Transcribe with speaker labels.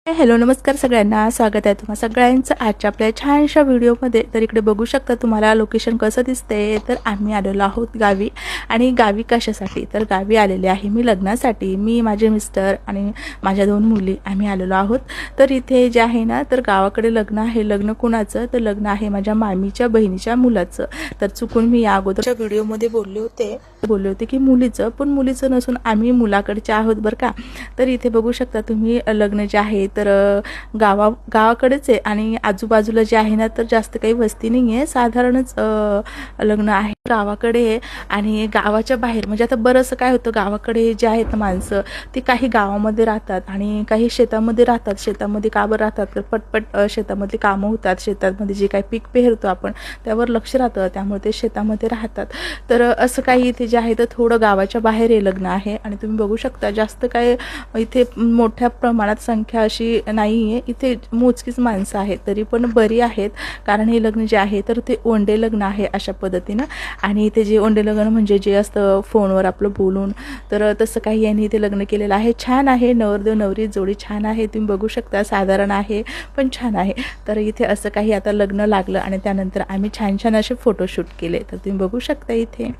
Speaker 1: Hello नमस्कार सगळ्यांना, स्वागत आहे तुम्हा सगळ्यांचं आजच्या आपल्या छानशा व्हिडिओमध्ये। तर इकडे बघू शकता तुम्हाला लोकेशन कसं दिसते। तर आम्ही आलेलो आहोत गावी। आणि गावी कशासाठी तर गावी आलेले आहे मी लग्नासाठी। मी माझे मिस्टर आणि माझ्या 2 मुली आम्ही आलेलो आहोत। तर इथे जे आहे ना, तर गावाकडे लग्न आहे। लग्न कोणाचं तर लग्न आहे माझ्या मामीच्या बहिणीच्या मुलाचं। तर चुकून मी या अगोदरच्या व्हिडिओमध्ये बोलले होते की मुलीचं, पण मुलीचं नसून आम्ही मुलाकडचे आहोत बरं का। तर इथे बघू शकता तुम्ही लग्न जे आहे तर गावाकडेच आहे आणि आजूबाजूला जे आहे ना तर जास्त काही वस्ती नाही आहे, साधारणच लग्न आहे गावाकडे। आणि गावाच्या बाहेर म्हणजे आता बरंचसं काय होतं, गावाकडे जे आहेत माणसं ती काही गावामध्ये राहतात आणि काही शेतामध्ये राहतात। शेतामध्ये का बरं राहतात तर पटपट शेतामधली कामं होतात, शेतामध्ये जे काही पीक पेरतो आपण त्यावर लक्ष राहतं, त्यामुळे ते शेतामध्ये राहतात। तर असं काही इथे जे आहे तर थोडं गावाच्या बाहेर हे लग्न आहे। आणि तुम्ही बघू शकता जास्त काय इथे मोठ्या प्रमाणात संख्या अशी नाही आहे, इथे मोजकीच माणसं आहेत, तरी पण बरी आहेत। कारण हे लग्न जे आहे तर ते ओंडे लग्न आहे अशा पद्धतीनं। आणि इथे जे ओंडे लग्न म्हणजे जे असतं फोनवर आपलं बोलून, तर तसं काही यांनी इथे लग्न केलेलं आहे। छान आहे, नवरदेव नवरी जोडी छान आहे, तुम्ही बघू शकता, साधारण आहे पण छान आहे। तर इथे असं काही आता लग्न लागलं आणि त्यानंतर आम्ही छान छान असे फोटोशूट केले, तर तुम्ही बघू शकता इथे।